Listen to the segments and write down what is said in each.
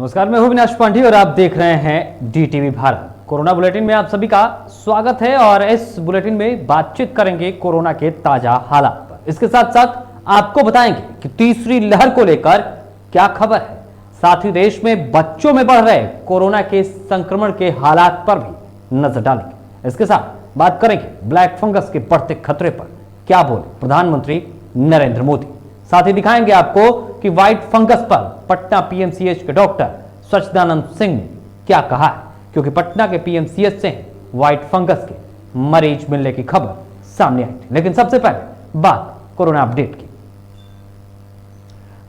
नमस्कार, मैं हूं अविनाश पांडे और आप देख रहे हैं डीटीवी भारत। कोरोना बुलेटिन में आप सभी का स्वागत है और इस बुलेटिन में बातचीत करेंगे कोरोना के ताजा हालात पर। इसके साथ साथ आपको बताएंगे कि तीसरी लहर को लेकर क्या खबर है, साथ ही देश में बच्चों में बढ़ रहे कोरोना के संक्रमण के हालात पर भी नजर डालेंगे। इसके साथ बात करेंगे ब्लैक फंगस के बढ़ते खतरे पर क्या बोले प्रधानमंत्री नरेंद्र मोदी। साथ ही दिखाएंगे आपको कि व्हाइट फंगस पर पटना पीएमसीएच के डॉक्टर सच्चिदानंद सिंह ने क्या कहा है, क्योंकि पटना के पीएमसीएच से व्हाइट फंगस के मरीज मिलने की खबर सामने आई थी। लेकिन सबसे पहले बात कोरोना अपडेट की।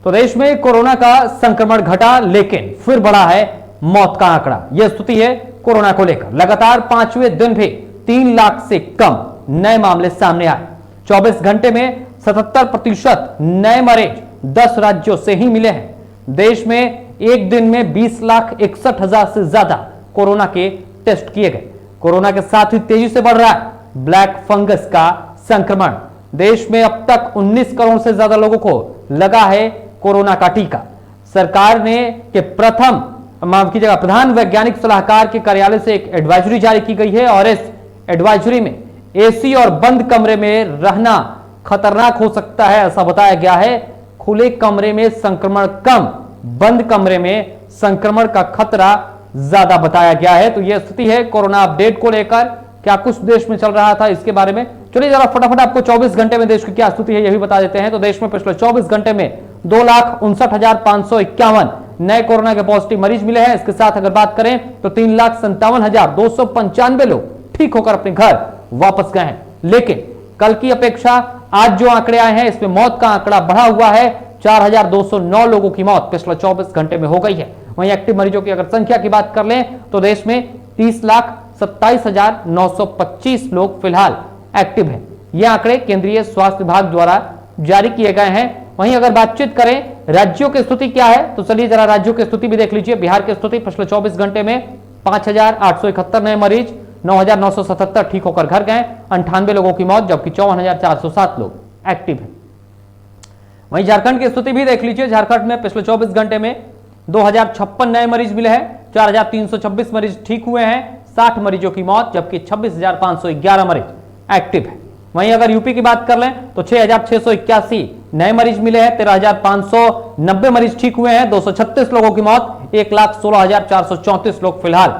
तो देश में कोरोना का संक्रमण घटा, लेकिन फिर बढ़ा है मौत का आंकड़ा। यह स्थिति है कोरोना को लेकर। लगातार 5वें दिन भी 3 लाख से कम नए मामले सामने आए। 24 घंटे में 77% नए मरीज 10 राज्यों से ही मिले हैं। देश में एक दिन में 20,61,000 से ज्यादा कोरोना के टेस्ट किए गए। कोरोना के साथ ही तेजी से बढ़ रहा है ब्लैक फंगस का संक्रमण। देश में अब तक 19 करोड़ से ज्यादा लोगों को लगा है कोरोना का टीका। सरकार ने के प्रधान वैज्ञानिक सलाहकार के कार्यालय से एक एडवाइजरी जारी की गई है और इस एडवाइजरी में एसी और बंद कमरे में रहना खतरनाक हो सकता है, ऐसा बताया गया है। खुले कमरे में संक्रमण कम, बंद कमरे में संक्रमण का खतरा ज्यादा बताया गया है। तो यह स्थिति है कोरोना अपडेट को लेकर। क्या कुछ देश में चल रहा था इसके बारे में चलिए जरा फटाफट आपको 24 घंटे में देश की क्या स्थिति है यह भी बता देते हैं। तो देश में पिछले 24 घंटे में 2,59,551 नए कोरोना के पॉजिटिव मरीज मिले हैं। इसके साथ अगर बात करें तो 3,57,295 लोग ठीक होकर अपने घर वापस गए हैं। लेकिन कल की अपेक्षा आज जो आंकड़े आए हैं इसमें मौत का आंकड़ा बढ़ा हुआ है। 4,209 लोगों की मौत पिछले 24 घंटे में हो गई है। वहीं एक्टिव मरीजों की अगर संख्या की बात कर लें तो देश में 30,27,925 लोग फिलहाल एक्टिव हैं। ये आंकड़े केंद्रीय स्वास्थ्य विभाग द्वारा जारी किए गए हैं। वहीं अगर बातचीत करें राज्यों की स्थिति क्या है तो चलिए जरा राज्यों की स्थिति भी देख लीजिए। बिहार की स्थिति पिछले 24 घंटे में 5,871 नए मरीज, 9,977 ठीक होकर घर गए, 98 लोगों की मौत, जबकि 54,407 लोग एक्टिव हैं। वहीं झारखंड की स्थिति भी देख लीजिए। झारखंड में पिछले 24 घंटे में 2,056 नए मरीज मिले हैं, 4,326 मरीज ठीक हुए हैं, 60 मरीजों की मौत, जबकि 26,511 मरीज एक्टिव है। वहीं अगर यूपी की बात कर लें तो 6,681 नए मरीज मिले हैं, 13,590 मरीज ठीक हुए हैं, 236 लोगों की मौत, 1,16,434 लोग फिलहाल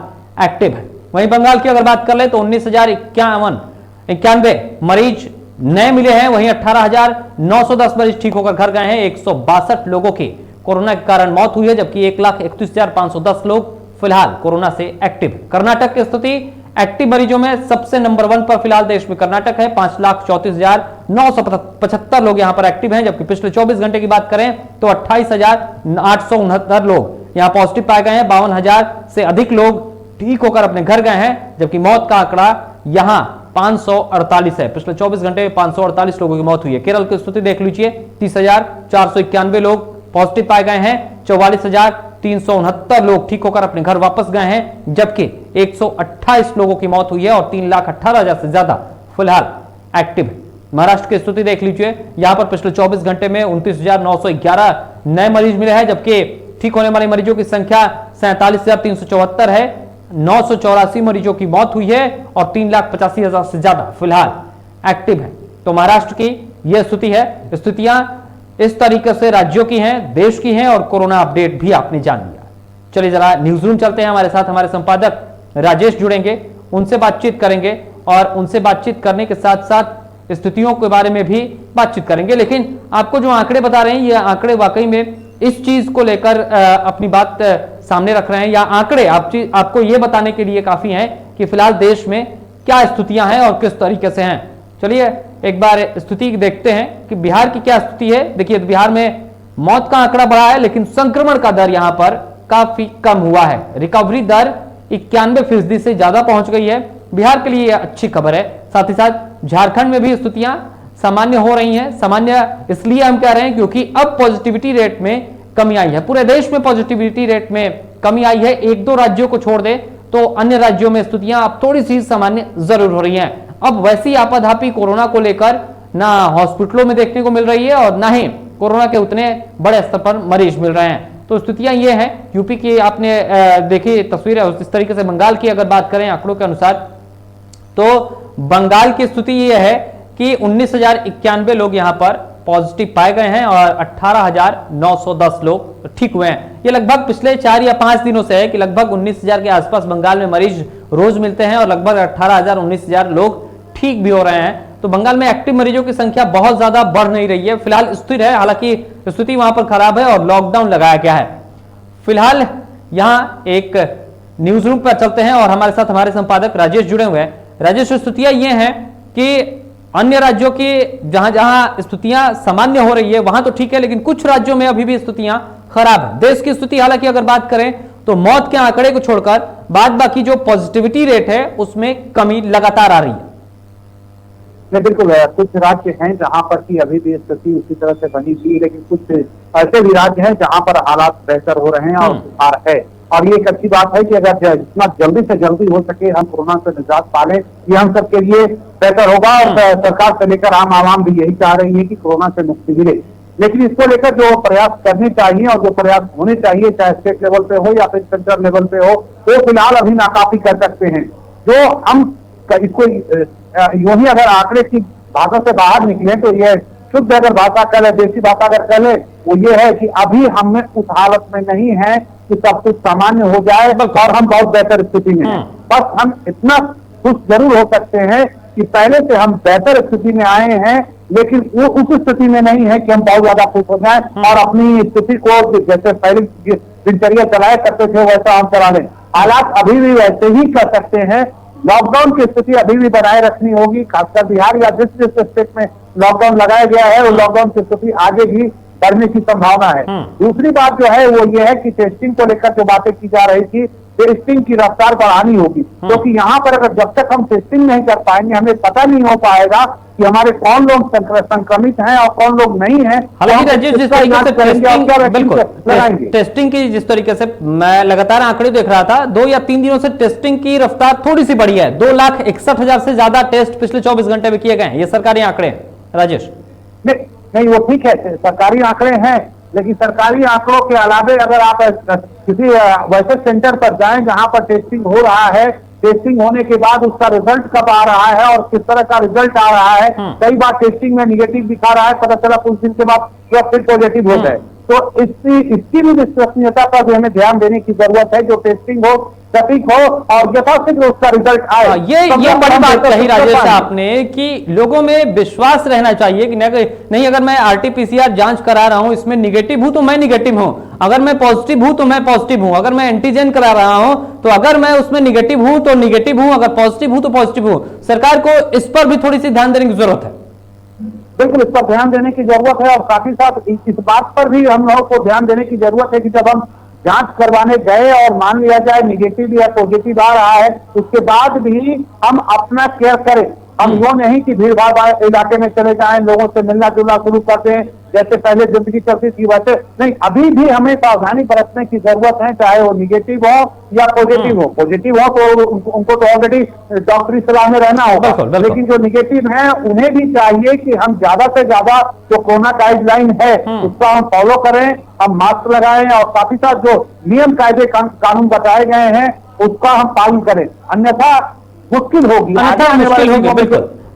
एक्टिव है। वहीं बंगाल की अगर बात कर ले तो 19,091 मरीज नए मिले हैं। वहीं 18,910 मरीज ठीक होकर घर गए हैं। 162 लोगों की कोरोना के कारण मौत हुई है, जबकि 1,31,510 लोग फिलहाल कोरोना से एक्टिव है। कर्नाटक की स्थिति एक्टिव मरीजों में सबसे नंबर 1 पर फिलहाल देश में कर्नाटक है। 5,34,975 लोग यहां पर एक्टिव हैं, जबकि पिछले 24 घंटे की बात करें तो 28,869 लोग यहां पॉजिटिव पाए गए हैं। 52,000 से अधिक लोग ठीक होकर अपने घर गए हैं, जबकि मौत का आंकड़ा यहां 548 है। पिछले 24 घंटे में 548 लोगों की मौत हुई है। केरल की स्थिति देख लीजिए। 30,491 लोग पॉजिटिव पाए गए हैं, 44,369 लोग ठीक होकर अपने घर वापस गए हैं, जबकि 128 लोगों की मौत हुई है और 3,18,000 से ज्यादा फिलहाल एक्टिव है। महाराष्ट्र की स्थिति देख लीजिए। यहां पर पिछले 24 घंटे में 29,911 नए मरीज मिले हैं, जबकि ठीक होने वाले मरीजों की संख्या 47,374 है। 984 मरीजों की मौत हुई है और 3,85,000 से ज्यादा फिलहाल एक्टिव है। तो महाराष्ट्र की यह स्थिति है। स्थितियां इस तरीके से राज्यों की हैं, देश की हैं और कोरोना अपडेट भी आपने जान लिया। चलिए जरा न्यूज रूम चलते हैं। हमारे साथ हमारे संपादक राजेश जुड़ेंगे, उनसे बातचीत करेंगे और उनसे बातचीत करने के साथ साथ स्थितियों के बारे में भी बातचीत करेंगे। लेकिन आपको जो आंकड़े बता रहे हैं ये आंकड़े वाकई में इस चीज को लेकर अपनी बात सामने रख रहे हैं, या आंकड़े आपको ये बताने के लिए काफी हैं कि फिलहाल देश में क्या स्थितियां हैं और किस तरीके से हैं। चलिए एक बार स्थिति देखते हैं कि बिहार की क्या स्थिति है। देखिए बिहार में मौत का आंकड़ा बढ़ा है, लेकिन संक्रमण का दर यहां पर काफी कम हुआ है। रिकवरी दर 91% से ज्यादा पहुंच गई है। बिहार के लिए अच्छी खबर है। साथ ही साथ झारखंड में भी स्थितियां सामान्य हो रही हैं। सामान्य इसलिए हम कह रहे हैं क्योंकि अब पॉजिटिविटी रेट में कमी आई है। पूरे देश में पॉजिटिविटी रेट में कमी आई है। 1-2 राज्यों को छोड़ दे तो अन्य राज्यों में स्थितियां अब थोड़ी सी सामान्य जरूर हो रही हैं। अब वैसी आपाधापी कोरोना को लेकर ना हॉस्पिटलों में देखने को मिल रही है और ना ही कोरोना के उतने बड़े स्तर पर मरीज मिल रहे हैं। तो स्थितियां ये हैं। यूपी की आपने देखी तस्वीर है, इस तरीके से बंगाल की अगर बात करें आंकड़ों के अनुसार, तो बंगाल की स्थिति यह है कि 19,091 लोग यहां पर पॉजिटिव पाए गए हैं और 18,910 लोग ठीक हुए हैं। ये लगभग पिछले 4 या 5 दिनों से है कि लगभग 19,000 के आसपास बंगाल में मरीज रोज मिलते हैं और लगभग 18,000 19,000 लोग ठीक भी हो रहे हैं। तो बंगाल में एक्टिव मरीजों की संख्या बहुत ज्यादा बढ़ नहीं रही है, फिलहाल स्थिर है। हालांकि स्थिति वहां पर खराब है और लॉकडाउन लगाया गया है। फिलहाल यहां एक न्यूज रूम पर चलते हैं और हमारे साथ हमारे संपादक राजेश जुड़े हुए हैं। राजेश, स्थितियां ये हैं कि अन्य राज्यों की जहां जहां स्थितियां सामान्य हो रही है वहां तो ठीक है, लेकिन कुछ राज्यों में अभी भी स्थितियां खराब है। देश की स्थिति हालांकि अगर बात करें तो मौत के आंकड़े को छोड़कर बाद बाकी जो पॉजिटिविटी रेट है उसमें कमी लगातार आ रही है। बिल्कुल, कुछ राज्य हैं जहां पर की अभी भी स्थिति उसी तरह से बनी हुई, लेकिन कुछ ऐसे भी राज्य हैं जहां पर हालात बेहतर हो रहे हैं और सुधार है। और ये एक अच्छी बात है कि अगर जितना जल्दी से जल्दी हो सके हम कोरोना से निजात पा लें, ये हम सबके लिए बेहतर होगा। और सरकार से लेकर आम आवाम भी यही चाह रही है कि कोरोना से मुक्ति मिले। लेकिन इसको लेकर जो प्रयास करने चाहिए और जो प्रयास होने चाहिए, चाहे स्टेट लेवल पे हो या फिर सेंट्रल लेवल पे हो, वो फिलहाल अभी नाकाफी कर सकते हैं। जो हम इसको यूं ही अगर आंकड़े की भाषा से बाहर निकले तो ये शुद्ध अगर भाषा कह ले, देसी भाषा अगर कह ले, वो ये है कि अभी हम उस हालत में नहीं है कि सब कुछ सामान्य हो जाए और हम बहुत बेहतर स्थिति में हैं। बस हम इतना खुश जरूर हो सकते हैं कि पहले से हम बेहतर स्थिति में आए हैं, लेकिन वो उस स्थिति में नहीं है कि हम बहुत ज्यादा खुश हो जाएं और अपनी स्थिति को जैसे पहले दिनचर्या चलाया करते थे वैसा हम चला लें। हालात अभी भी वैसे ही कर सकते हैं। लॉकडाउन की स्थिति अभी भी बनाए रखनी होगी, खासकर बिहार या जिस जिस स्टेट में लॉकडाउन लगाया गया है वो लॉकडाउन की स्थिति आगे भी बढ़ने की संभावना है। दूसरी बात जो है वो ये है कि टेस्टिंग को लेकर जो बातें की जा रही थी, टेस्टिंग की रफ्तार बढ़ानी होगी, क्योंकि यहाँ पर अगर जब तक हम टेस्टिंग नहीं कर पाएंगे हमें पता नहीं हो पाएगा कि हमारे कौन लोग संक्रमित हैं और कौन लोग नहीं हैं। हालांकि राजेश, जिस तरीके से टेस्टिंग की जिस तरीके से मैं लगातार आंकड़े देख रहा था, 2 या 3 दिनों से टेस्टिंग की रफ्तार थोड़ी सी बढ़ी है। 2,61,000 से ज्यादा टेस्ट पिछले 24 घंटे में किए गए हैं। ये सरकारी आंकड़े राजेश। नहीं, वो ठीक है, सरकारी आंकड़े हैं, लेकिन सरकारी आंकड़ों के अलावे अगर आप किसी वैसे सेंटर पर जाएं जहां पर टेस्टिंग हो रहा है, टेस्टिंग होने के बाद उसका रिजल्ट कब आ रहा है और किस तरह का रिजल्ट आ रहा है, कई बार टेस्टिंग में निगेटिव दिखा रहा है, पता चला कुछ दिन के बाद फिर पॉजिटिव हो गए। तो इसकी भी विश्वसनीयता पर भी हमें ध्यान देने की जरूरत है। जो टेस्टिंग हो सटीक हो और यथाशीघ्र उसका रिजल्ट आए। ये बड़ी बात कही राजेश आपने कि लोगों में विश्वास रहना चाहिए कि नहीं, अगर मैं RT-PCR जांच करा रहा हूं, इसमें निगेटिव हूं तो मैं निगेटिव हूं, अगर मैं पॉजिटिव हूं तो मैं पॉजिटिव हूं, अगर मैं एंटीजन करा रहा हूं तो अगर मैं उसमें निगेटिव हूं तो निगेटिव हूं, अगर पॉजिटिव हूं तो पॉजिटिव हूं। सरकार को इस पर भी थोड़ी सी ध्यान देने की जरूरत है। बिल्कुल, इस पर ध्यान देने की जरूरत है और साथ ही साथ इस बात पर भी हम लोगों को ध्यान देने की जरूरत है कि जब हम जांच करवाने गए और मान लिया जाए निगेटिव या पॉजिटिव आ रहा है, उसके बाद भी हम अपना केयर करें। हम वो नहीं कि भीड़ भाड़ इलाके में चले जाएं, लोगों से मिलना जुलना शुरू कर दें, जैसे पहले जिंदगी चलती थी वैसे नहीं। अभी भी हमें सावधानी बरतने की जरूरत है, चाहे वो निगेटिव हो या पॉजिटिव हो। पॉजिटिव हो तो उनको तो ऑलरेडी डॉक्टरी सलाह में रहना होगा, लेकिन जो निगेटिव है उन्हें भी चाहिए कि हम ज्यादा से ज्यादा जो कोरोना गाइडलाइन है उसका हम फॉलो करें, हम मास्क लगाएं और साथ ही साथ जो नियम कायदे कानून बताए गए हैं उसका हम पालन करें, अन्यथा मुश्किल होगी।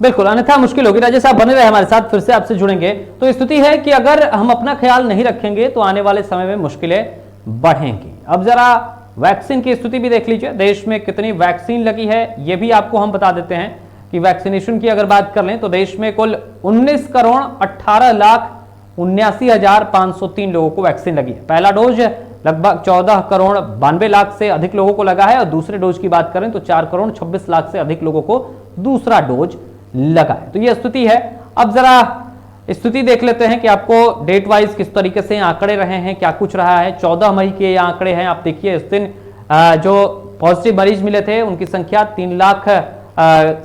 बिल्कुल, अन्यथा मुश्किल होगी। राजेश साहब बने रहे हमारे साथ, फिर से आपसे जुड़ेंगे। तो स्थिति है कि अगर हम अपना ख्याल नहीं रखेंगे तो आने वाले समय में मुश्किलें बढ़ेंगी। अब जरा वैक्सीन की स्थिति भी देख लीजिए, देश में कितनी वैक्सीन लगी है ये भी आपको हम बता देते हैं कि वैक्सीनेशन की अगर बात कर लें तो देश में कुल 19,18,79,503 लोगों को वैक्सीन लगी है। पहला डोज लगभग 14,92,00,000 से अधिक लोगों को लगा है और दूसरे डोज की बात करें तो 4,26,00,000 से अधिक लोगों को दूसरा डोज लगा है। तो ये स्थिति है। अब जरा स्थिति देख लेते हैं कि आपको डेट वाइज किस तरीके से आंकड़े रहे हैं, क्या कुछ रहा है। 14 मई के ये आंकड़े हैं। आप देखिए इस दिन जो पॉजिटिव मरीज मिले थे उनकी संख्या 3 लाख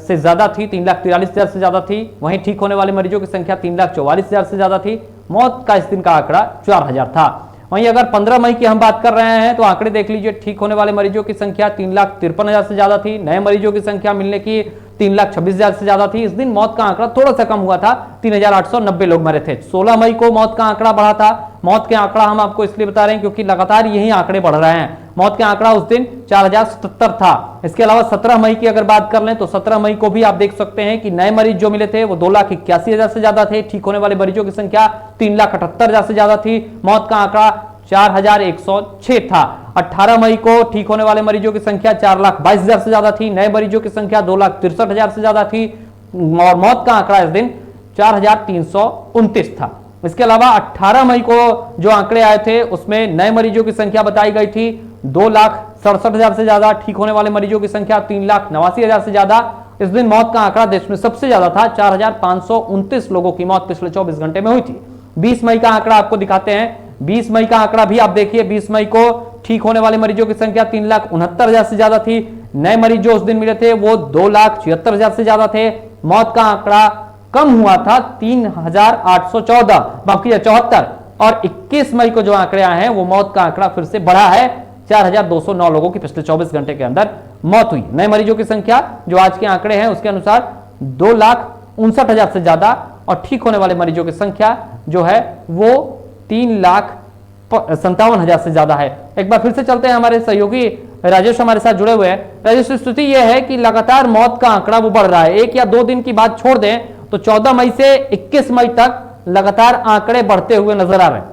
से ज्यादा थी, 3,43,000 से ज्यादा थी। वहीं ठीक होने वाले मरीजों की संख्या 3,44,000 से ज्यादा थी। मौत का इस दिन का आंकड़ा 4,000 था। वहीं अगर 15 मई की हम बात कर रहे हैं तो आंकड़े देख लीजिए, ठीक होने वाले मरीजों की संख्या 3,53,000 से ज्यादा थी। नए मरीजों की संख्या मिलने की 3,26,000 से ज्यादा थी। इस दिन मौत का आंकड़ा थोड़ा सा कम हुआ था, 3,890 लोग मरे थे। 16 मई को मौत का आंकड़ा बढ़ा था, मौत के आंकड़ा हम आपको इसलिए बता रहे हैं क्योंकि लगातार यही आंकड़े बढ़ रहे हैं। मौत के आंकड़ा उस दिन 4077 था। इसके अलावा 17 मई की अगर बात कर लें तो 17 मई को भी आप देख सकते हैं कि नए मरीज जो मिले थे वो 2,81,000 से ज्यादा थे। ठीक होने वाले मरीजों की संख्या 3,78,000 से ज्यादा थी। मौत का आंकड़ा 4,106 था। 18 मई को ठीक होने वाले मरीजों की संख्या 4,22,000 से ज्यादा थी। नए मरीजों की संख्या 2,63,000 से ज्यादा थी और मौत का आंकड़ा इस दिन 4,329 था। इसके अलावा 18 मई को जो आंकड़े आए थे उसमें नए मरीजों की संख्या बताई गई थी 2,67,000 से ज्यादा। ठीक होने वाले मरीजों की संख्या 3,89,000 से ज्यादा। इस दिन मौत का आंकड़ा देश में सबसे ज्यादा था। 4,529 लोगों की मौत पिछले 24 घंटे में हुई थी। 20 मई का आंकड़ा आपको दिखाते हैं। 20 मई का आंकड़ा भी आप देखिए। 20 मई को ठीक होने वाले मरीजों की संख्या 3,69,000 से ज्यादा थी। नए मरीज जो उस दिन मिले थे वो 2,76,000 से ज्यादा थे। मौत का आंकड़ा कम हुआ था 3,814 बाकी 74। और 21 मई को जो आंकड़े आए हैं वो मौत का आंकड़ा फिर से बढ़ा है। 4,209 लोगों की पिछले 24 घंटे के अंदर मौत हुई। नए मरीजों की संख्या जो आज के आंकड़े हैं उसके अनुसार 2,59,000 से ज्यादा और ठीक होने वाले मरीजों की संख्या जो है वो 3,57,000 से ज्यादा है। एक बार फिर से चलते हैं, हमारे सहयोगी राजेश हमारे साथ जुड़े हुए हैं। राजेश, स्थिति यह है कि लगातार मौत का आंकड़ा वो बढ़ रहा है। 1 या 2 दिन की बात छोड़ दें तो 14 मई से 21 मई तक लगातार आंकड़े बढ़ते हुए नजर आ रहे हैं।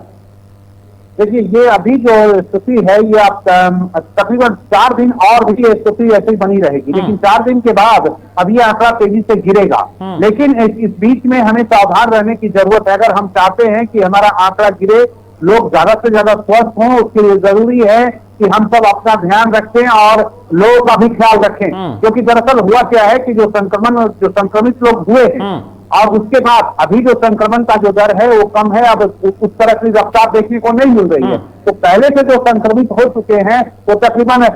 देखिए, ये अभी जो स्थिति है ये आप तकरीबन 4 दिन और भी ये स्थिति ऐसे ही बनी रहेगी, लेकिन 4 दिन के बाद अब ये आंकड़ा तेजी से गिरेगा। लेकिन इस बीच में हमें सावधान रहने की जरूरत है। अगर हम चाहते हैं कि हमारा आंकड़ा गिरे, लोग ज्यादा से ज्यादा स्वस्थ हों, उसके लिए जरूरी है कि हम सब अपना ध्यान रखें और लोगों का भी ख्याल रखें। क्योंकि दरअसल हुआ क्या है कि जो संक्रमित लोग हुए हैं और उसके बाद अभी जो संक्रमण का जो दर है वो कम है। अब उस तरह की रफ्तार देखने को नहीं मिल रही है। तो पहले से जो संक्रमित हो चुके हैं वो तकरीबन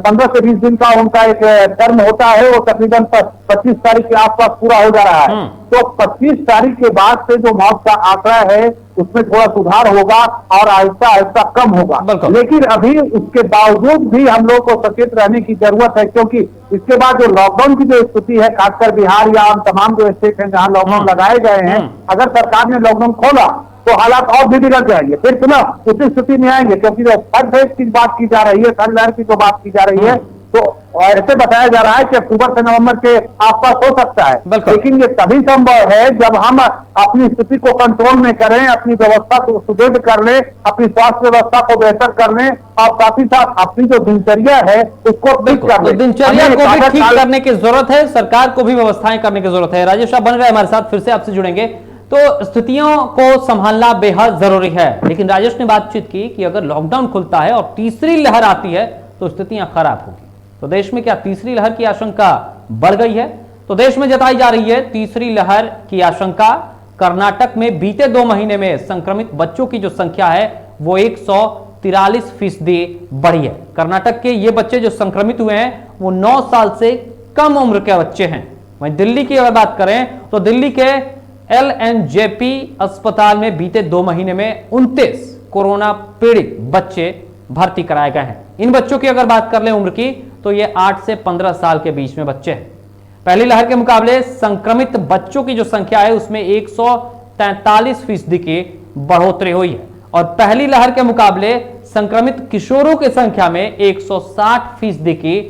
15 से 20 दिन का उनका एक टर्म होता है, वो तकरीबन 25 तारीख के आसपास पूरा हो जा रहा है। तो 25 तारीख के बाद से जो मौत का आंकड़ा है उसमें थोड़ा सुधार होगा और आहिस्ता आहिस्ता कम होगा। लेकिन अभी उसके बावजूद भी हम लोग को सचेत रहने की जरूरत है, क्योंकि इसके बाद जो लॉकडाउन की जो स्थिति है, खासकर बिहार या तमाम जो स्टेट हैं जहां लॉकडाउन लगाए गए हैं, अगर सरकार ने लॉकडाउन खोला तो हालात और भी बिगड़ जाएंगे। फिर पुनः उसी स्थिति में आएंगे, क्योंकि जो थर्ड फेज की बात की जा रही है, थर्ड लहर की जो बात की जा रही है, तो ऐसे बताया जा रहा है कि अक्टूबर से नवंबर के आसपास हो सकता है। लेकिन ये तभी संभव है जब हम अपनी स्थिति को कंट्रोल में करें, अपनी व्यवस्था को सुदृढ़ कर लें, अपनी स्वास्थ्य व्यवस्था को बेहतर कर लें और साथ ही साथ अपनी जो दिनचर्या है उसको ठीक कर लें। दिनचर्या को भी ठीक करने की जरूरत है, सरकार को भी व्यवस्थाएं करने की जरूरत है। राजेश आप बन रहे हमारे साथ, फिर से आपसे जुड़ेंगे। तो स्थितियों को संभालना बेहद जरूरी है, लेकिन राजेश ने बातचीत की कि अगर लॉकडाउन खुलता है और तीसरी लहर आती है तो स्थितियां खराब होगी। तो देश में क्या तीसरी लहर की आशंका बढ़ गई है? तो देश में जताई जा रही है तीसरी लहर की आशंका। कर्नाटक में बीते 2 महीने में संक्रमित बच्चों की जो संख्या है वो 143% बढ़ी है। कर्नाटक के ये बच्चे जो संक्रमित हुए हैं वो 9 साल से कम उम्र के बच्चे हैं। वहीं दिल्ली की अगर बात करें तो दिल्ली के LNJP अस्पताल में बीते 2 महीने में 29 कोरोना पीड़ित बच्चे भर्ती कराए गए हैं। इन बच्चों की अगर बात कर लें उम्र की तो ये 8 से 15 साल के बीच में बच्चे हैं। पहली लहर के मुकाबले संक्रमित बच्चों की जो संख्या है उसमें 143% की बढ़ोतरी हुई है और पहली लहर के मुकाबले संक्रमित किशोरों की संख्या में 160% की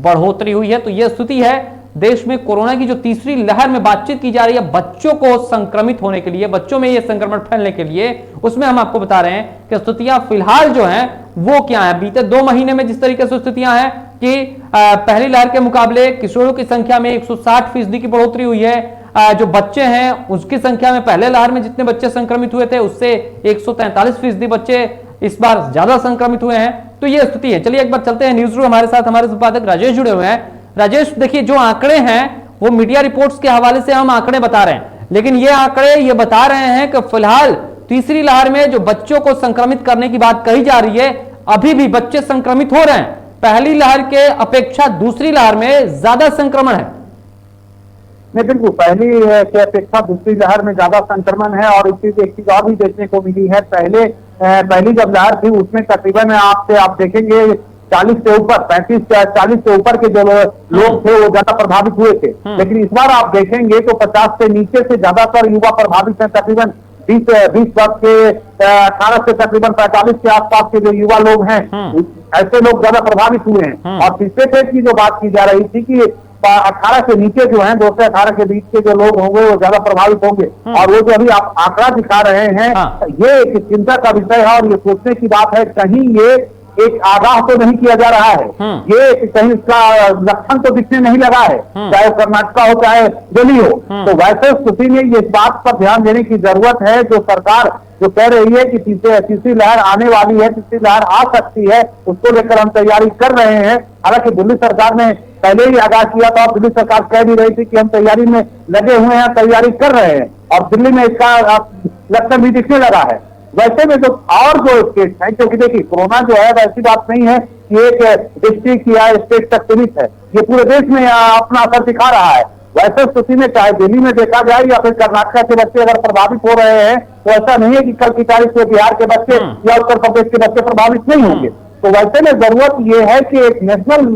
बढ़ोतरी हुई है। तो यह स्थिति है देश में कोरोना की जो तीसरी लहर में बातचीत की जा रही है बच्चों को संक्रमित होने के लिए, बच्चों में यह संक्रमण फैलने के लिए, उसमें हम आपको बता रहे हैं कि स्थितियां फिलहाल जो हैं वो क्या है। बीते 2 महीने में जिस तरीके से स्थितियां हैं कि पहली लहर के मुकाबले किशोरों की संख्या में 160% की बढ़ोतरी हुई है। जो बच्चे हैं उसकी संख्या में पहले लहर में जितने बच्चे संक्रमित हुए थे उससे 143% बच्चे इस बार ज्यादा संक्रमित हुए हैं। तो यह स्थिति है। चलिए एक बार चलते हैं न्यूज रूम, हमारे साथ हमारे संपादक राजेश जुड़े हुए हैं। राजेश, देखिए जो आंकड़े हैं वो मीडिया रिपोर्ट्स के हवाले से हम आंकड़े बता रहे हैं, लेकिन ये आंकड़े ये बता रहे हैं कि फिलहाल तीसरी लहर में जो बच्चों को संक्रमित करने की बात कही जा रही है, अभी भी बच्चे संक्रमित हो रहे हैं। पहली लहर के अपेक्षा दूसरी लहर में ज्यादा संक्रमण है। नहीं, बिल्कुल पहली के अपेक्षा दूसरी लहर में ज्यादा संक्रमण है। और इस एक चीज और भी देखने को मिली है, पहली जब लहर थी उसमें तकरीबन आप देखेंगे 40 से ऊपर 35-40 से ऊपर के जो लोग थे वो ज्यादा प्रभावित हुए थे। लेकिन इस बार आप देखेंगे तो 50 से नीचे से ज्यादातर युवा प्रभावित हैं। तकरीबन 20 वर्ष के 18 से तकरीबन 45 के आसपास के जो युवा लोग हैं, ऐसे लोग ज्यादा प्रभावित हुए हैं। और तीसरे फेज की जो बात की जा रही थी कि 18 से नीचे जो हैं, 2 से 18 के बीच के जो लोग होंगे वो ज्यादा प्रभावित होंगे। और वो जो अभी आप आंकड़ा दिखा रहे हैं, ये एक चिंता का विषय है और ये सोचने की बात है, कहीं ये एक आगाह तो नहीं किया जा रहा है, ये कहीं इसका लक्षण तो दिखने नहीं लगा है, चाहे कर्नाटक हो चाहे दिल्ली हो। तो वैसे स्थिति में इस बात पर ध्यान देने की जरूरत है, जो सरकार जो कह रही है कि तीसरी लहर आने वाली है, तीसरी लहर आ सकती है, उसको लेकर हम तैयारी कर रहे हैं। हालांकि दिल्ली सरकार ने पहले ही आगाह किया था और दिल्ली सरकार कह भी रही थी कि हम तैयारी में लगे हुए हैं, तैयारी कर रहे हैं, और दिल्ली में इसका लक्षण भी दिखने लगा है। वैसे में जो और जो स्टेट है, क्योंकि देखिए कोरोना जो है वैसी बात नहीं है कि एक डिस्ट्रिक्ट या स्टेट तक सीमित है, ये पूरे देश में अपना असर दिखा रहा है। वैसे स्थिति में चाहे दिल्ली में देखा जाए या फिर कर्नाटक के बच्चे अगर प्रभावित हो रहे हैं, तो ऐसा नहीं है कि कल की तारीख में बिहार के बच्चे या उत्तर प्रदेश के बच्चे प्रभावित नहीं होंगे। तो वैसे में जरूरत यह है कि एक नेशनल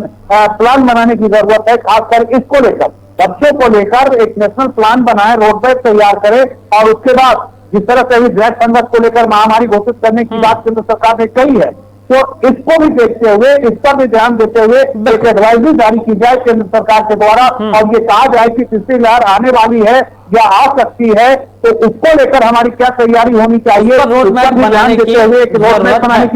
प्लान बनाने की जरूरत है, खासकर इसको लेकर, बच्चों को लेकर एक नेशनल प्लान बनाए, रोड मैप तैयार करे, और उसके बाद जिस तरह से अभी ब्लैक फंगस को लेकर महामारी घोषित करने की बात केंद्र सरकार ने कही है, तो इसको भी देखते हुए, इस पर भी ध्यान देते हुए एक एडवाइजरी जारी की जाए केंद्र सरकार के द्वारा, और ये कहा जाए कि तीसरी लहर आने वाली है या आ सकती है, तो उसको लेकर हमारी क्या तैयारी होनी चाहिए, रोड मैप बनाने की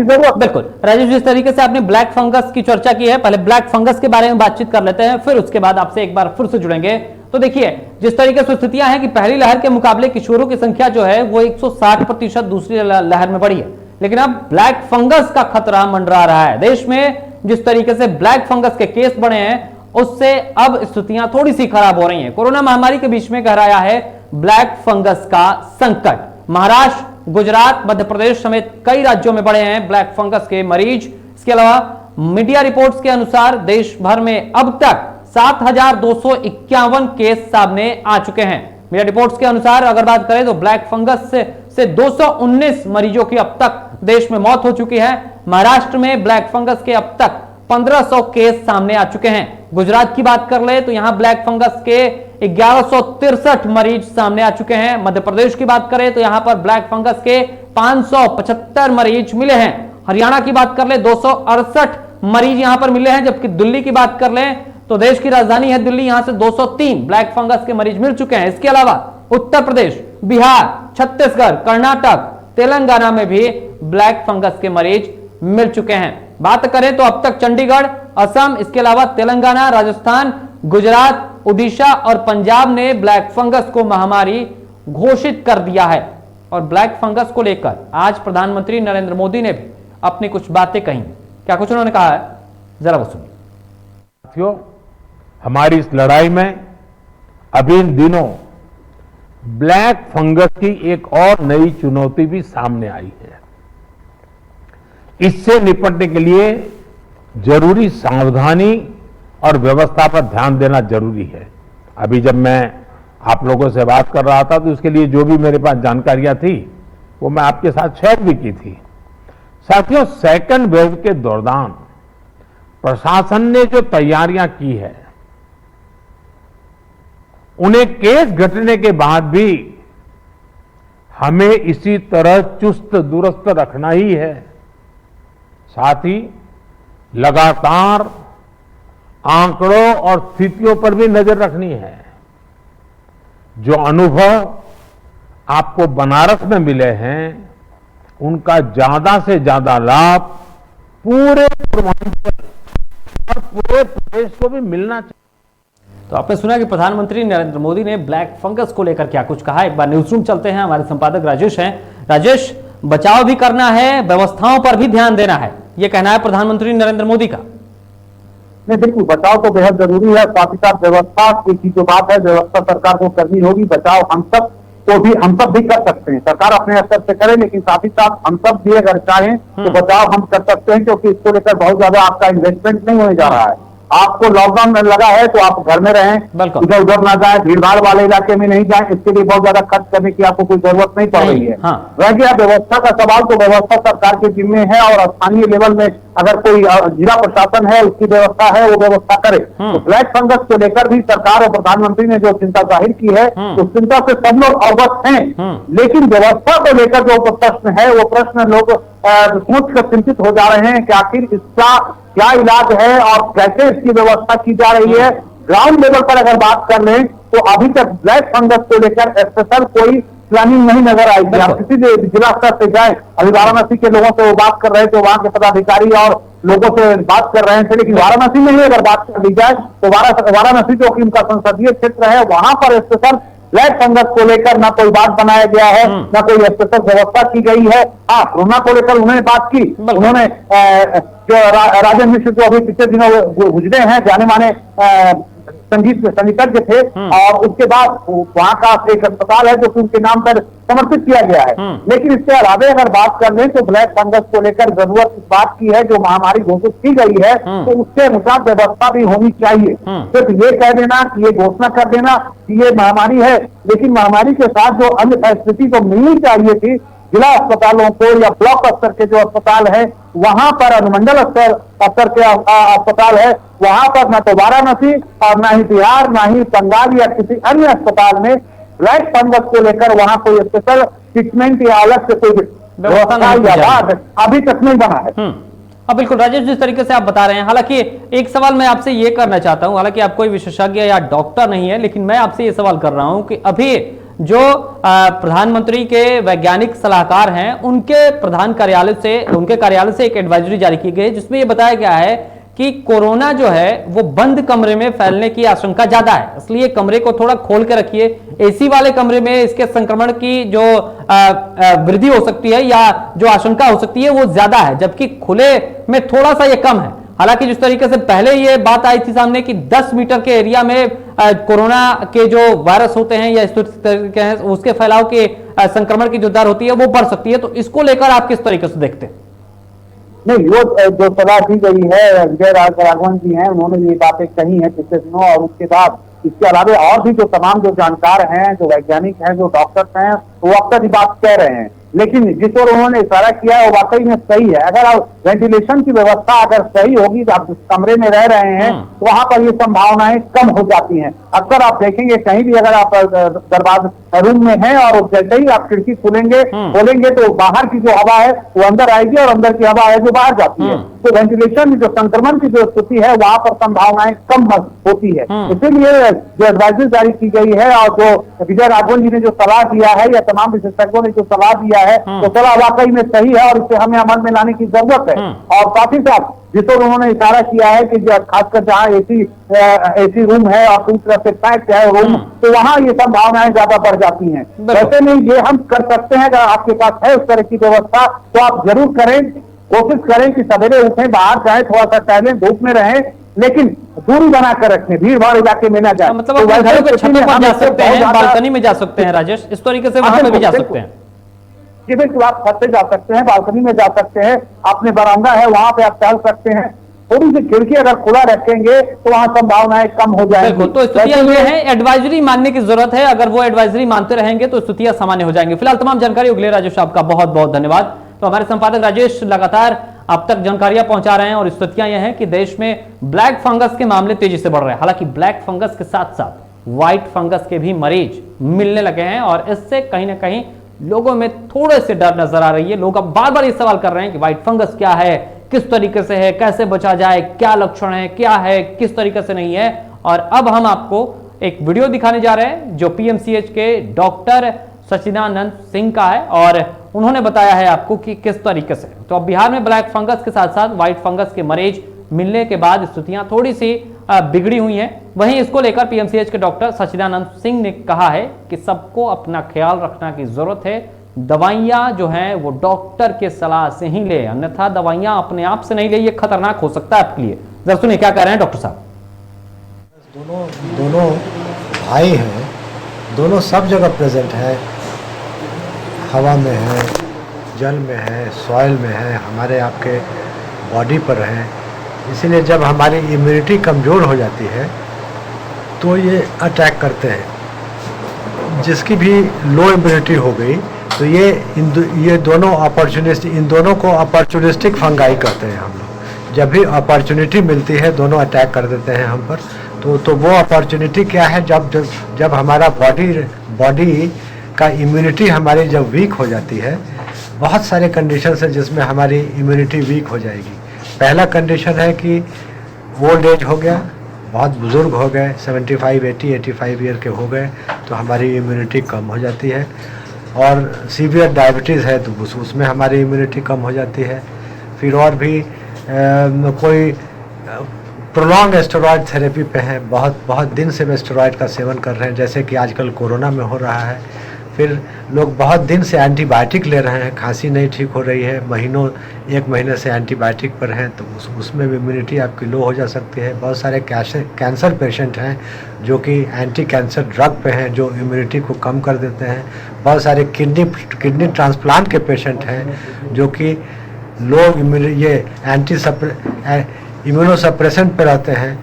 जरूरत। बिल्कुल राजेश, जिस तरीके से आपने ब्लैक फंगस की चर्चा की है, पहले ब्लैक फंगस के बारे में बातचीत कर लेते हैं, फिर उसके बाद आपसे एक बार फिर से जुड़ेंगे। तो देखिए जिस तरीके से स्थितियां हैं कि पहली लहर के मुकाबले किशोरों की संख्या जो है वो 160% दूसरी लहर में बढ़ी है, लेकिन अब ब्लैक फंगस का खतरा मंडरा रहा है देश में। जिस तरीके से ब्लैक फंगस के केस बढ़े हैं, उससे अब स्थितियां थोड़ी सी खराब हो रही हैं। कोरोना महामारी के बीच में गहराया है ब्लैक फंगस का संकट। महाराष्ट्र, गुजरात, मध्य प्रदेश समेत कई राज्यों में बढ़े हैं ब्लैक फंगस के मरीज। इसके अलावा मीडिया रिपोर्ट्स के अनुसार देश भर में अब तक 7,251 केस सामने आ चुके हैं। मीडिया रिपोर्ट्स के अनुसार अगर बात करें तो ब्लैक फंगस से 219 मरीजों की अब तक देश में मौत हो चुकी है। महाराष्ट्र में ब्लैक फंगस के अब तक 1500 केस सामने आ चुके हैं। गुजरात की बात कर ले तो यहां ब्लैक फंगस के 1163 मरीज सामने आ चुके हैं। मध्य प्रदेश की बात करें तो यहां पर ब्लैक फंगस के 575 मरीज मिले हैं। हरियाणा की बात कर ले 268 मरीज यहां पर मिले हैं, जबकि दिल्ली की बात कर ले तो देश की राजधानी है दिल्ली, यहां से 203 ब्लैक फंगस के मरीज मिल चुके हैं। इसके अलावा उत्तर प्रदेश, बिहार, छत्तीसगढ़, कर्नाटक, तेलंगाना में भी ब्लैक फंगस के मरीज मिल चुके हैं। बात करें तो अब तक चंडीगढ़, असम, इसके अलावा तेलंगाना, राजस्थान, गुजरात, उड़ीसा और पंजाब ने ब्लैक फंगस को महामारी घोषित कर दिया है। और ब्लैक फंगस को लेकर आज प्रधानमंत्री नरेंद्र मोदी ने भी अपनी कुछ बातें कही। क्या कुछ उन्होंने कहा है, जरा वो सुनिए। साथियों, हमारी इस लड़ाई में अभी इन दिनों ब्लैक फंगस की एक और नई चुनौती भी सामने आई है। इससे निपटने के लिए जरूरी सावधानी और व्यवस्था पर ध्यान देना जरूरी है। अभी जब मैं आप लोगों से बात कर रहा था तो उसके लिए जो भी मेरे पास जानकारियां थी वो मैं आपके साथ शेयर भी की थी। साथियों, सेकंड वेव के दौरान प्रशासन ने जो तैयारियां की है, उन्हें केस घटने के बाद भी हमें इसी तरह चुस्त दुरुस्त रखना ही है। साथ ही लगातार आंकड़ों और स्थितियों पर भी नजर रखनी है। जो अनुभव आपको बनारस में मिले हैं, उनका ज्यादा से ज्यादा लाभ पूरे पूर्वांचल और पूरे प्रदेश को भी मिलना चाहिए। तो आपने सुना कि प्रधानमंत्री नरेंद्र मोदी ने ब्लैक फंगस को लेकर क्या कुछ कहा। एक बार न्यूज रूम चलते हैं, हमारे संपादक राजेश हैं। राजेश, बचाव भी करना है, व्यवस्थाओं पर भी ध्यान देना है, यह कहना है प्रधानमंत्री नरेंद्र मोदी का। नहीं, बिल्कुल बचाव तो बेहद जरूरी है, साथ ही साथ व्यवस्था की जो बात है, व्यवस्था सरकार को करनी होगी। बचाव हम सब भी कर सकते हैं, सरकार अपने स्तर से करे, लेकिन साथ ही साथ हम सब भी अगर चाहें तो बचाव हम कर सकते हैं, क्योंकि इसको लेकर बहुत ज्यादा आपका इन्वेस्टमेंट नहीं होने जा रहा है। आपको लॉकडाउन में लगा है तो आप घर में रहें, बिल्कुल। इधर उधर ना जाए, भीड़ भाड़ वाले इलाके में नहीं जाए, इसके लिए बहुत ज्यादा खर्च करने की आपको कोई जरूरत नहीं पड़ रही है। हाँ। रह गया व्यवस्था का सवाल, तो व्यवस्था सरकार के जिम्मे है और स्थानीय लेवल में अगर कोई जिला प्रशासन है, उसकी व्यवस्था है, वो व्यवस्था करे। तो ब्लैक फंगस को लेकर भी सरकार और प्रधानमंत्री ने जो चिंता जाहिर की है, उस चिंता से सब लोग अवगत हैं, लेकिन व्यवस्था को लेकर जो प्रश्न है, वो प्रश्न लोग सोच कर चिंतित हो जा रहे हैं कि आखिर इसका क्या इलाज है और कैसे इसकी व्यवस्था की जा रही है। ग्राउंड लेवल पर अगर बात कर लें तो अभी तक ब्लैक फंगस को लेकर स्पेशल कोई प्लानिंग नहीं नजर आई थी। आप किसी भी जिला स्तर से जाए, अभी वाराणसी के लोगों से वो बात कर रहे थे, वहां के पदाधिकारी और लोगों से बात कर रहे थे, लेकिन वाराणसी में ही अगर बात कर ली जाए तो वाराणसी जो कि उनका संसदीय क्षेत्र है, वहां पर स्पेशल ब्लैक फंगस को लेकर ना कोई बात बनाया गया है, ना कोई स्पेशल व्यवस्था की गई है। हाँ, कोरोना को लेकर उन्होंने बात की, उन्होंने जो राजेंद्र मिश्र जो अभी पिछले दिनों गुजरे हैं, जाने माने संगीतज्ञ थे, और उसके बाद वहां का एक अस्पताल है जो कि उनके नाम पर समर्पित किया गया है। लेकिन इसके अलावा अगर बात कर लें तो ब्लैक फंगस को लेकर जरूरत इस बात की है, जो महामारी घोषित की गई है तो उसके अनुसार व्यवस्था भी होनी चाहिए। सिर्फ ये कह देना कि ये घोषणा कर देना कि ये महामारी है, लेकिन महामारी के साथ जो अन्य फैसिलिटी तो मिलनी चाहिए थी जिला अस्पतालों को या ब्लॉक स्तर के जो अस्पताल है, वहां पर अनुमंडल स्तर के अस्पताल है, वहां पर न तो वाराणसी और न ही बिहार, न ही बंगाल या किसी अन्य अस्पताल में ब्लैक फंगस को लेकर वहां कोई स्पेशल ट्रीटमेंट या अलग से कोई व्यवस्था या बात अभी तक नहीं बना है। अब बिल्कुल राजेश, जिस तरीके से आप बता रहे हैं, हालांकि एक सवाल मैं आपसे ये करना चाहता हूं, हालांकि आप कोई विशेषज्ञ या डॉक्टर नहीं है, लेकिन मैं आपसे ये सवाल कर रहा हूं कि अभी जो प्रधानमंत्री के वैज्ञानिक सलाहकार हैं, उनके कार्यालय से एक एडवाइजरी जारी की गई, जिसमें यह बताया गया है कि कोरोना जो है वो बंद कमरे में फैलने की आशंका ज्यादा है, इसलिए कमरे को थोड़ा खोल के रखिए। एसी वाले कमरे में इसके संक्रमण की जो वृद्धि हो सकती है या जो आशंका हो सकती है वो ज्यादा है, जबकि खुले में थोड़ा सा ये कम है। हालांकि जिस तरीके से पहले ये बात आई थी सामने कि 10 मीटर के एरिया में कोरोना के जो वायरस होते हैं या इस तरीके हैं, उसके फैलाव के संक्रमण की जो दर होती है वो बढ़ सकती है, तो इसको लेकर आप किस तरीके से देखते हैं? नहीं, वो जो सलाह दी गई है, विजय राघवन जी हैं, उन्होंने ये बातें कही हैं पिछले दिनों, और उसके बाद इसके अलावा और भी जो तमाम जो जानकार हैं, जो वैज्ञानिक हैं, जो डॉक्टर्स हैं, वो अक्सर ये बात कह रहे हैं, लेकिन जिस ओर उन्होंने इशारा किया है वो वाकई में सही है। अगर आप वेंटिलेशन की व्यवस्था अगर सही होगी, तो आप जिस कमरे में रह रहे हैं तो वहां पर ये संभावनाएं कम हो जाती हैं। अक्सर आप देखेंगे कहीं भी अगर आप दरवाजा रूम में हैं और जैसे ही आप खिड़की खोलेंगे तो बाहर की जो हवा है वो अंदर आएगी और अंदर की हवा है जो बाहर जाती है, तो वेंटिलेशन जो संक्रमण की जो स्थिति है वहां पर संभावनाएं कम होती है। इसीलिए जो एडवाइजरी जारी की गई है और जो विजय राघवन जी ने जो सलाह दिया है या तमाम विशेषज्ञों ने जो सलाह दिया है, तो सलाह वाकई में सही है और इसे हमें अमल में लाने की जरूरत है। और साथ ही साथ जिस ओर उन्होंने इशारा किया है कि खासकर जहाँ एसी रूम है और पूरी तरह से पैक्ड है रूम, तो वहां ये संभावनाएं ज्यादा बढ़ जाती हैं। वैसे में ये हम कर सकते हैं, अगर आपके पास है उस तरह की व्यवस्था तो आप जरूर करें, कोशिश करें कि सवेरे उठें, बाहर जाएं, थोड़ा सा टहलें, धूप में रहें, लेकिन दूरी बनाकर रखें, भीड़ भाड़ इलाके में ना जाए। मतलब तो घरों के छतों पर जा सकते हैं, बालकनी में जा सकते हैं राजेश, इस तरीके से वहां पर भी जा सकते हैं। जी बिल्कुल, आप छत पे जा सकते हैं, बालकनी में जा सकते हैं, अपने बरामदा है वहां पे आप टहल सकते हैं। थोड़ी सी खिड़की अगर खुला रखेंगे तो वहां संभावनाएं कम हो जाएंगी। तो स्थितियां ये है, एडवाइजरी मानने की जरूरत है, अगर वो एडवाइजरी मानते रहेंगे तो स्थितियां सामान्य हो जाएंगी। फिलहाल तमाम जानकारी के लिए राजेश आपका बहुत बहुत धन्यवाद। तो हमारे संपादक राजेश लगातार अब तक जानकारियां पहुंचा रहे हैं और स्थितियां यह हैं कि देश में ब्लैक फंगस के मामले तेजी से बढ़ रहे हैं। हालांकि ब्लैक फंगस के साथ साथ व्हाइट फंगस के भी मरीज मिलने लगे हैं और इससे कहीं ना कहीं लोगों में थोड़े से डर नजर आ रही है। लोग अब बार बार ये सवाल कर रहे हैं कि व्हाइट फंगस क्या है, किस तरीके से है, कैसे बचा जाए, क्या लक्षण है, क्या है, किस तरीके से नहीं है। और अब हम आपको एक वीडियो दिखाने जा रहे हैं जो पीएमसीएच के डॉक्टर सचिदानंद सिंह का है और उन्होंने बताया है आपको कि किस तरीके से। तो अब बिहार में ब्लैक फंगस के साथ साथ व्हाइट फंगस के मरीज मिलने के बाद स्थितियां थोड़ी सी बिगड़ी हुई हैं। वहीं इसको लेकर पीएमसीएच के डॉक्टर सचिदानंद सिंह ने कहा है कि सबको अपना ख्याल रखना की जरूरत है। दवाइयां जो हैं वो डॉक्टर के सलाह से ही ले, अन्यथा दवाइयां अपने आप से नहीं ले, ये खतरनाक हो सकता है आपके लिए। जरा सुनिए क्या कह रहे हैं डॉक्टर साहब। दोनों भाई हैं, दोनों सब जगह प्रेजेंट है, हवा में है, जल में है, सॉइल में है, हमारे आपके बॉडी पर है। इसीलिए जब हमारी इम्यूनिटी कमज़ोर हो जाती है तो ये अटैक करते हैं। जिसकी भी लो इम्यूनिटी हो गई तो ये दोनों इन दोनों को अपॉर्चुनिस्टिक फंगाई कहते हैं हम लोग। जब भी अपॉर्चुनिटी मिलती है दोनों अटैक कर देते हैं हम पर। तो वो अपॉर्चुनिटी क्या है, जब हमारा बॉडी का इम्यूनिटी हमारी जब वीक हो जाती है। बहुत सारे कंडीशंस हैं जिसमें हमारी इम्यूनिटी वीक हो जाएगी। पहला कंडीशन है कि ओल्ड एज हो गया, बहुत बुज़ुर्ग हो गए, 75, 80, 85 ईयर के हो गए तो हमारी इम्यूनिटी कम हो जाती है। और सीवियर डायबिटीज़ है तो उसमें हमारी इम्यूनिटी कम हो जाती है। फिर और भी कोई प्रोलॉन्ग स्टेरॉयड थेरेपी पे हैं, बहुत दिन से वे स्टेरॉयड का सेवन कर रहे हैं, जैसे कि आजकल कोरोना में हो रहा है। फिर लोग बहुत दिन से एंटीबायोटिक ले रहे हैं, खांसी नहीं ठीक हो रही है, एक महीने से एंटीबायोटिक पर हैं तो उसमें भी इम्यूनिटी आपकी लो हो जा सकती है। बहुत सारे कैंसर पेशेंट हैं जो कि एंटी कैंसर ड्रग पे हैं जो इम्यूनिटी को कम कर देते हैं। बहुत सारे किडनी ट्रांसप्लांट के पेशेंट हैं जो कि इम्यूनोसप्रेसेंट पे रहते हैं,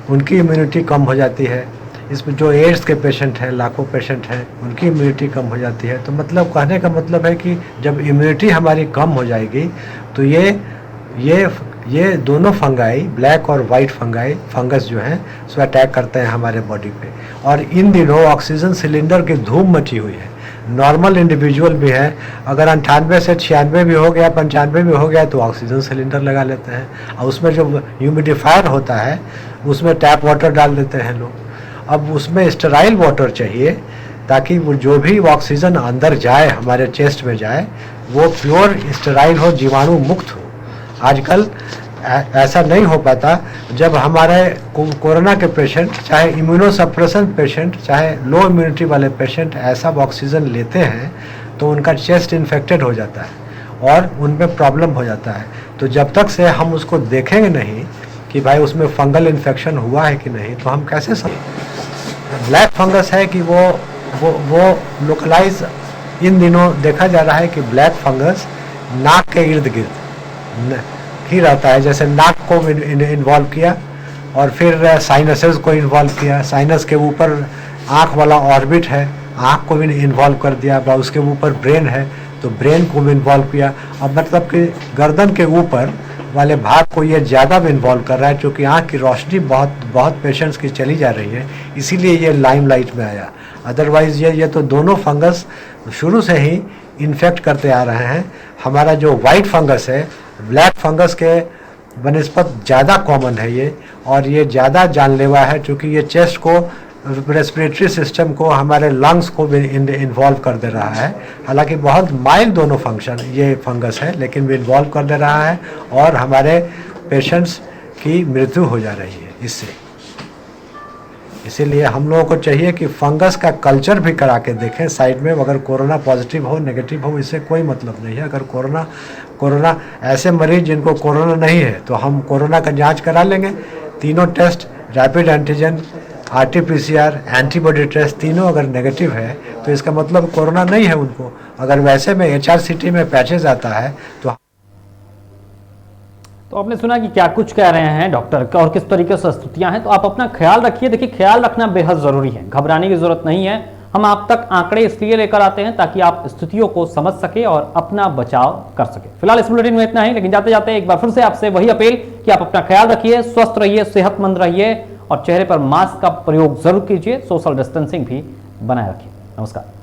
उनकी इम्यूनिटी कम हो जाती है। इसमें जो एड्स के पेशेंट हैं, लाखों पेशेंट हैं, उनकी इम्यूनिटी कम हो जाती है। तो मतलब कहने का मतलब है कि जब इम्यूनिटी हमारी कम हो जाएगी तो ये दोनों फंगाई, ब्लैक और वाइट फंगस जो हैं सो अटैक करते हैं हमारे बॉडी पे। और इन दिनों ऑक्सीजन सिलेंडर की धूम मची हुई है। नॉर्मल इंडिविजुअल भी है, अगर 98 से 96 भी हो गया, 95 भी हो गया तो ऑक्सीजन सिलेंडर लगा लेते हैं। और उसमें जो ह्यूमिडिफायर होता है उसमें टैप वाटर डाल देते हैं लोग। अब उसमें स्टेराइल वाटर चाहिए ताकि वो जो भी ऑक्सीजन अंदर जाए, हमारे चेस्ट में जाए, वो प्योर स्टेराइल हो, जीवाणु मुक्त हो। आजकल ऐसा नहीं हो पाता। जब हमारे कोरोना के पेशेंट, चाहे इम्यूनोसप्रेशन पेशेंट, चाहे लो इम्यूनिटी वाले पेशेंट ऐसा ऑक्सीजन लेते हैं तो उनका चेस्ट इन्फेक्टेड हो जाता है और उनमें प्रॉब्लम हो जाता है। तो जब तक से हम उसको देखेंगे नहीं कि भाई उसमें फंगल इन्फेक्शन हुआ है कि नहीं, तो हम कैसे ब्लैक फंगस है कि वो लोकलाइज इन दिनों देखा जा रहा है कि ब्लैक फंगस नाक के इर्द गिर्द ही रहता है। जैसे नाक को इन्वॉल्व किया और फिर साइनसेस को इन्वॉल्व किया, साइनस के ऊपर आँख वाला ऑर्बिट है, आँख को भी इन्वॉल्व कर दिया, उसके ऊपर ब्रेन है तो ब्रेन को भी इन्वॉल्व किया। अब मतलब कि गर्दन के ऊपर वाले भाग को ये ज़्यादा भी इन्वॉल्व कर रहा है, क्योंकि आँख की रोशनी बहुत पेशेंट्स की चली जा रही है, इसीलिए ये लाइमलाइट में आया। अदरवाइज़ ये तो दोनों फंगस शुरू से ही इन्फेक्ट करते आ रहे हैं। हमारा जो वाइट फंगस है ब्लैक फंगस के बनिस्बत ज़्यादा कॉमन है ये, और ये ज़्यादा जानलेवा है क्योंकि ये चेस्ट को, रेस्पिरेटरी सिस्टम को, हमारे लंग्स को भी इन्वॉल्व कर दे रहा है। हालांकि बहुत माइल्ड दोनों फंक्शन ये फंगस है, लेकिन भी इन्वॉल्व कर दे रहा है और हमारे पेशेंट्स की मृत्यु हो जा रही है इससे। इसीलिए हम लोगों को चाहिए कि फंगस का कल्चर भी करा के देखें साइड में। अगर कोरोना पॉजिटिव हो, नेगेटिव हो, इससे कोई मतलब नहीं है। अगर कोरोना ऐसे मरीज जिनको कोरोना नहीं है तो हम कोरोना का जांच करा लेंगे। तीनों test, rapid antigen, RT-PCR, antibody test, तीनों अगर नेगेटिव है तो इसका मतलब कोरोना नहीं है उनको। अगर वैसे में HRCT में पैचेज आता है तो आपने सुना कि क्या कुछ कह रहे हैं डॉक्टर और किस तरीके से स्तुतियां हैं। तो आप अपना ख्याल रखिए। देखिए, ख्याल रखना बेहद जरूरी है, घबराने की जरूरत नहीं है। हम आप तक आंकड़े इसलिए लेकर आते हैं ताकि आप स्थितियों को समझ सके और अपना बचाव कर सके। फिलहाल इस बुलेटिन में इतना ही, लेकिन जाते जाते एक बार फिर से आपसे वही अपील कि आप अपना ख्याल रखिए, स्वस्थ रहिए, सेहतमंद रहिए और चेहरे पर मास्क का प्रयोग जरूर कीजिए, सोशल डिस्टेंसिंग भी बनाए रखिए। नमस्कार।